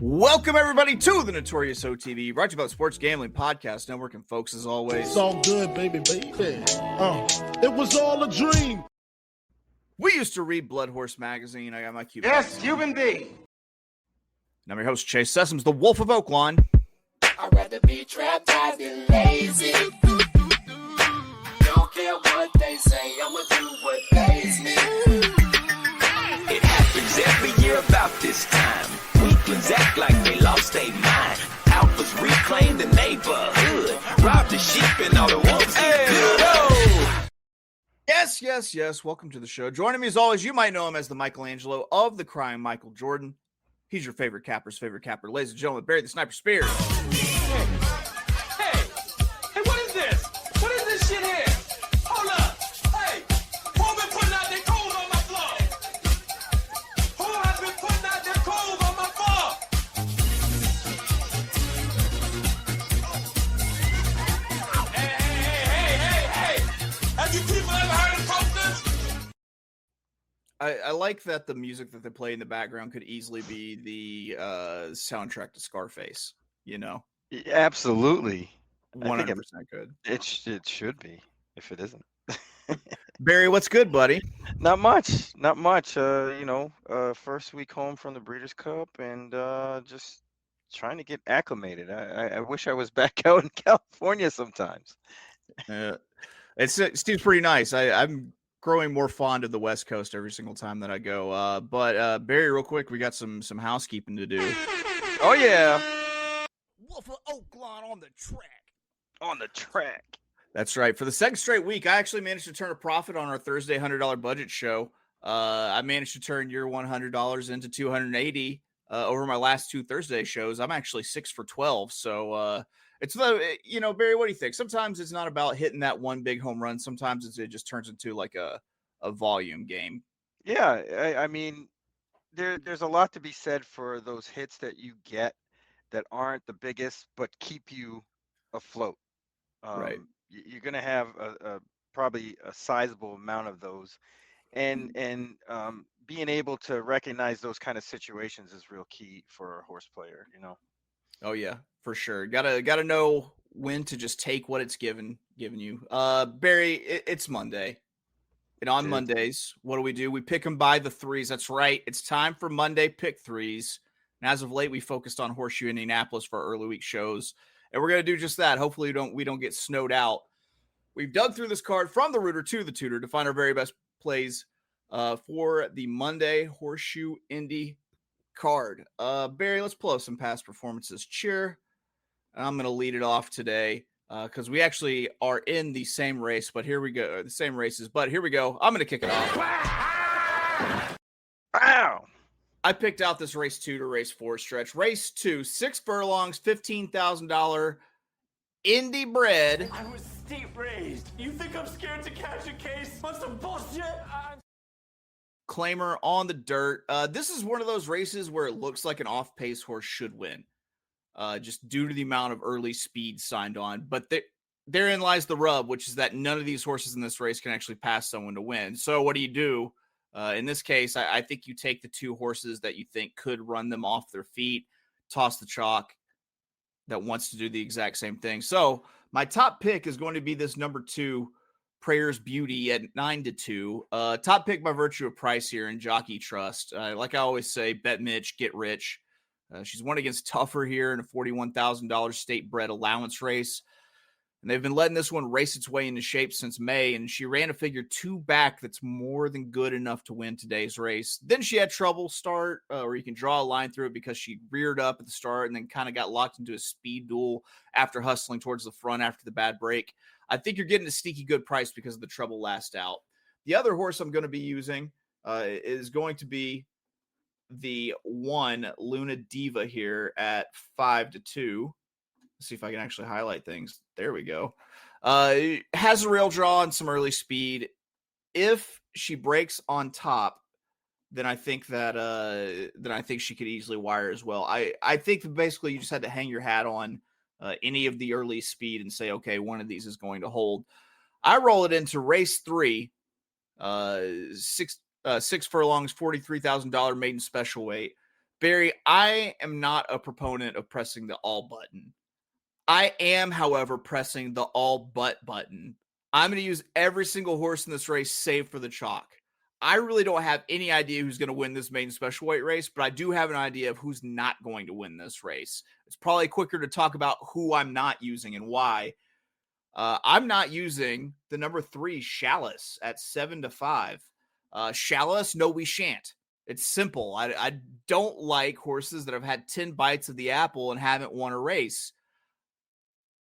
Welcome, everybody, to the Notorious OTB, brought to you by the Sports Gambling Podcast Network. And folks, as always, it's all good, baby. It was all a dream. We used to read Blood Horse Magazine. I got my cue. Yes, Cuban B. And I'm your host, Chase Sessoms, the Wolf of Oaklawn. I'd rather be trapped than lazy. Don't care what they say, I'ma do what pays me. It happens every year about this time. Weaklings act like they lost their mind. Alphas reclaim the neighborhood. Rob the sheep and all the wolves get good. Yes. Welcome to the show. Joining me as always, you might know him as the Michelangelo of the Crying Michael Jordan. He's your favorite capper's favorite capper. Ladies and gentlemen, Barry the Sniper Spears. Hey, what is this? What is this shit here? Hold up. Hey, who been putting out their clothes on my floor? Who has been putting out their clothes on my floor? Hey. Have you people ever heard of posters? I like that the music that they play in the background could easily be the soundtrack to Scarface, you know? Absolutely. 100% good. It should be, if it isn't. Barry, what's good, buddy? Not much. First week home from the Breeders' Cup and just trying to get acclimated. I wish I was back out in California sometimes. It seems pretty nice. I'm growing more fond of the West Coast every single time that I go. But Barry, real quick, we got some housekeeping to do. Oh, yeah. Wolf of Oaklawn on the track. On the track. That's right. For the second straight week, I actually managed to turn a profit on our Thursday $100 budget show. I managed to turn your $100 into $280 over my last two Thursday shows. I'm actually 6 for 12. So it's Barry, what do you think? Sometimes it's not about hitting that one big home run. Sometimes it just turns into like a volume game. Yeah, I mean, there's a lot to be said for those hits that you get that aren't the biggest, but keep you afloat. Right. You're going to have probably a sizable amount of those, and being able to recognize those kind of situations is real key for a horse player, you know. Oh yeah, for sure. Gotta know when to just take what it's giving you. Barry, it's Monday. And on Mondays, what do? We pick them by the threes. That's right. It's time for Monday pick threes. And as of late, we focused on Horseshoe Indianapolis for our early week shows. And we're going to do just that. Hopefully we don't get snowed out. We've dug through this card from the rooter to the tutor to find our very best plays for the Monday Horseshoe Indy card. Barry, let's pull up some past performances. Cheer. I'm going to lead it off today because we actually are in the same race, but here we go. The same races, but here we go. I'm going to kick it off. Wow. I picked out this race 2 to race 4 stretch. Race 2, 6 furlongs, $15,000 Indy bred. I was steep raised. You think I'm scared to catch a case? What's some bullshit? Claimer on the dirt. This is one of those races where it looks like an off-pace horse should win, just due to the amount of early speed signed on. But therein lies the rub, which is that none of these horses in this race can actually pass someone to win. So what do? In this case, I think you take the two horses that you think could run them off their feet, toss the chalk that wants to do the exact same thing. So my top pick is going to be this number 2, Prayer's Beauty at 9-2. Top pick by virtue of price here in Jockey Trust. Like I always say, bet Mitch, get rich. She's won against Tougher here in a $41,000 state bred allowance race. And they've been letting this one race its way into shape since May, and she ran a figure 2 back that's more than good enough to win today's race. Then she had trouble start, or you can draw a line through it because she reared up at the start and then kind of got locked into a speed duel after hustling towards the front after the bad break. I think you're getting a sneaky good price because of the trouble last out. The other horse I'm going to be using is going to be the 1 Luna Diva here at 5-2. See if I can actually highlight things. There we go. Has a rail draw and some early speed. If she breaks on top, then I think she could easily wire as well. I think that basically you just had to hang your hat on any of the early speed and say, okay, one of these is going to hold. I roll it into race 3, 6 furlongs, $43,000 maiden special weight. Barry, I am not a proponent of pressing the all button. I am, however, pressing the all but button. I'm going to use every single horse in this race save for the chalk. I really don't have any idea who's going to win this maiden special weight race, but I do have an idea of who's not going to win this race. It's probably quicker to talk about who I'm not using and why. I'm not using the number 3 Chalice at 7-5. Chalice, no, we shan't. It's simple. I don't like horses that have had 10 bites of the apple and haven't won a race.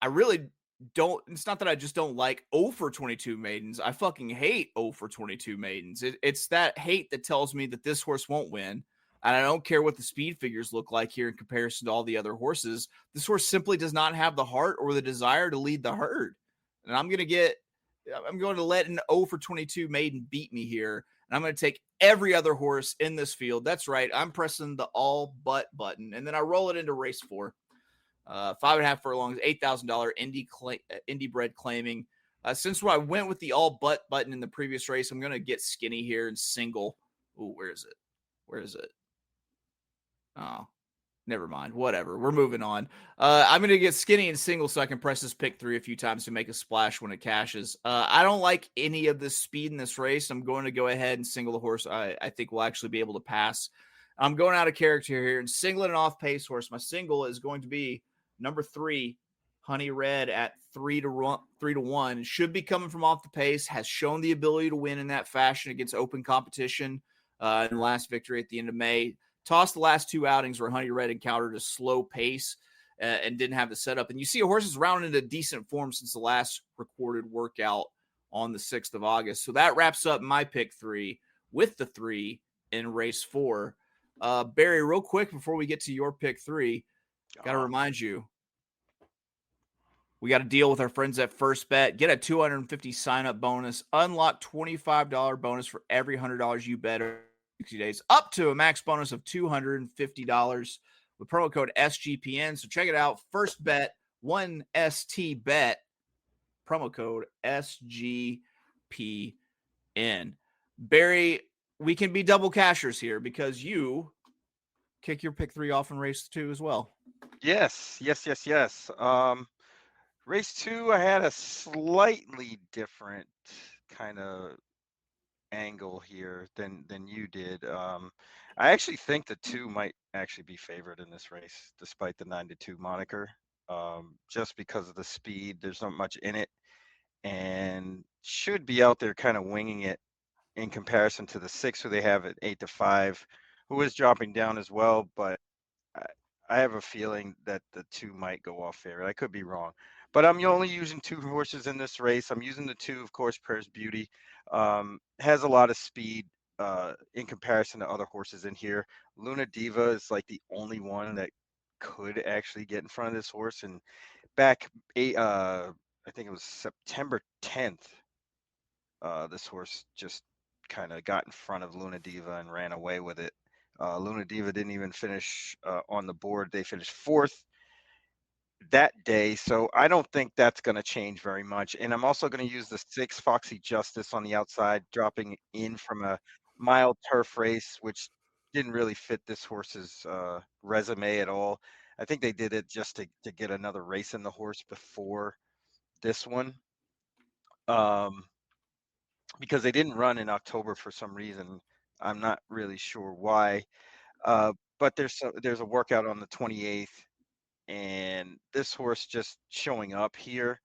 I really don't. It's not that I just don't like 0 for 22 maidens. I fucking hate 0 for 22 maidens. It's that hate that tells me that this horse won't win. And I don't care what the speed figures look like here in comparison to all the other horses. This horse simply does not have the heart or the desire to lead the herd. And I'm going to let an 0 for 22 maiden beat me here. And I'm going to take every other horse in this field. That's right. I'm pressing the all but button. And then I roll it into race 4. 5.5 furlongs, $8,000 Indy bred claiming. Since I went with the all but button in the previous race, I'm going to get skinny here and single. Ooh, where is it? Where is it? Oh, never mind. Whatever. We're moving on. I'm going to get skinny and single so I can press this pick 3 a few times to make a splash when it cashes. I don't like any of this speed in this race. I'm going to go ahead and single the horse I think will actually be able to pass. I'm going out of character here and singling an off-pace horse. My single is going to be number 3, Honey Red at 3-1. Should be coming from off the pace. Has shown the ability to win in that fashion against open competition in the last victory at the end of May. Tossed the last 2 outings where Honey Red encountered a slow pace and didn't have the setup. And you see a horse is rounded into decent form since the last recorded workout on the 6th of August. So that wraps up my pick 3 with the 3 in race 4. Barry, real quick before we get to your pick 3, got to remind you, we got to deal with our friends at First Bet. Get a $250 sign-up bonus. Unlock $25 bonus for every $100 you bet over 60 days, up to a max bonus of $250 with promo code SGPN. So check it out. First Bet, 1ST Bet, promo code SGPN. Barry, we can be double cashers here because you kick your pick 3 off in race 2 as well. Yes. Race 2, I had a slightly different kind of angle here than you did. I actually think the 2 might actually be favored in this race, despite the 9-2 moniker. Just because of the speed, there's not much in it, and should be out there kind of winging it in comparison to the 6, who they have at 8-5, who is dropping down as well. But I have a feeling that the 2 might go off favorite. I could be wrong, but I'm only using 2 horses in this race. I'm using the 2, of course. Prayers Beauty has a lot of speed in comparison to other horses in here. Luna Diva is like the only one that could actually get in front of this horse. And back, I think it was September 10th, this horse just kind of got in front of Luna Diva and ran away with it. Luna Diva didn't even finish on the board. They finished 4th that day. So I don't think that's going to change very much. And I'm also going to use the 6 Foxy Justice on the outside, dropping in from a mild turf race, which didn't really fit this horse's resume at all. I think they did it just to get another race in the horse before this one. Because they didn't run in October for some reason. I'm not really sure why. But there's a workout on the 28th, and this horse just showing up here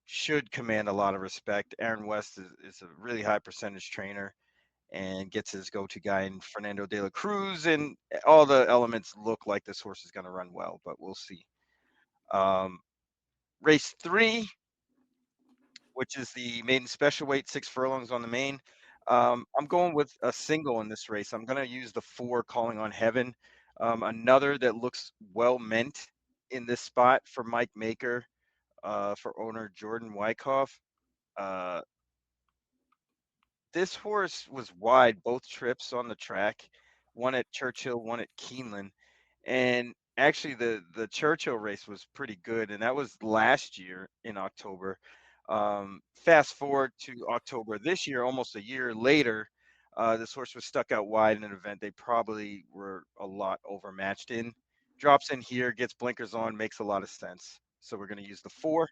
should command a lot of respect. Aaron West is a really high percentage trainer and gets his go-to guy in Fernando de la Cruz, and all the elements look like this horse is going to run well, but we'll see. Race 3, which is the maiden special weight, 6 furlongs on the main. I'm going with a single in this race. I'm going to use the 4 Calling on Heaven. Another that looks well meant in this spot for Mike Maker, for owner Jordan Wyckoff. This horse was wide both trips on the track, one at Churchill, one at Keeneland. And actually the Churchill race was pretty good, and that was last year in October. Fast forward to October this year, almost a year later, This horse was stuck out wide in an event they probably were a lot overmatched in. Drops in here, gets blinkers on, makes a lot of sense. So we're going to use the 4.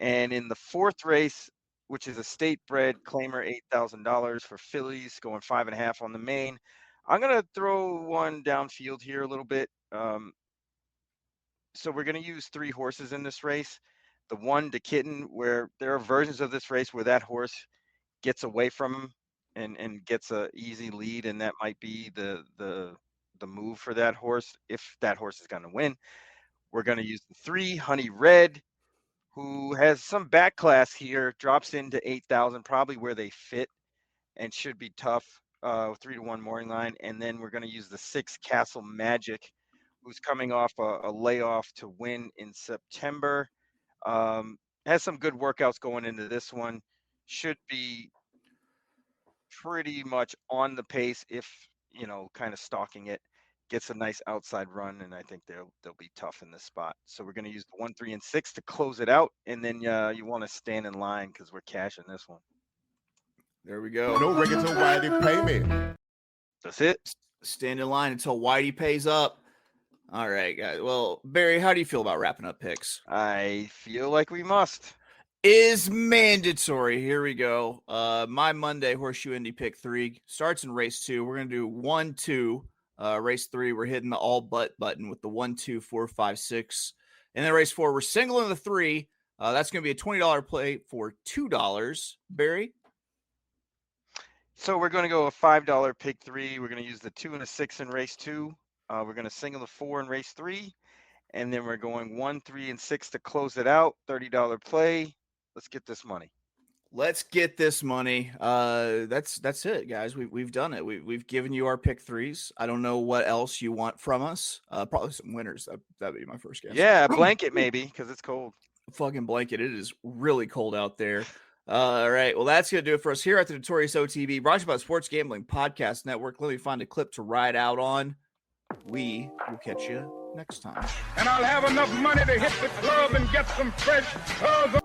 And in the 4th race, which is a state bred claimer, $8,000 for fillies, going 5.5 on the main. I'm going to throw one downfield here a little bit. So we're going to use 3 horses in this race. The 1, the Kitten, where there are versions of this race where that horse gets away from him and gets a easy lead, and that might be the move for that horse if that horse is going to win. We're going to use the 3, Honey Red, who has some back class here, drops into 8,000, probably where they fit, and should be tough. 3-1 morning line. And then we're going to use the 6, Castle Magic, who's coming off a layoff to win in September. Has some good workouts going into this one. Should be pretty much on the pace if, kind of stalking it. Gets a nice outside run, and I think they'll be tough in this spot. So we're going to use the 1, 3, and 6 to close it out, and then you want to stand in line because we're cashing this one. There we go. No regular Whitey pay me. That's it. Stand in line until Whitey pays up. All right, guys. Well, Barry, how do you feel about wrapping up picks? I feel like we must. Is mandatory. Here we go. My Monday Horseshoe Indy pick 3 starts in race 2. We're going to do 1, 2. Race 3, we're hitting the all but button with the 1, 2, 4, 5, 6. And then race 4, we're singling the 3. That's going to be a $20 play for $2. Barry? So we're going to go a $5 pick 3. We're going to use the 2 and a 6 in race 2. We're going to single the 4 in race 3. And then we're going 1, 3, and 6 to close it out. $30 play. Let's get this money. Let's get this money. That's it, guys. We've done it. We've given you our pick 3s. I don't know what else you want from us. Probably some winners. That'd be my first guess. Yeah, a blanket maybe because it's cold. Fucking blanket. It is really cold out there. All right. Well, that's going to do it for us here at the Notorious OTB, brought to you by Sports Gambling Podcast Network. Let me find a clip to ride out on. We will catch you next time. And I'll have enough money to hit the club and get some fresh clothes.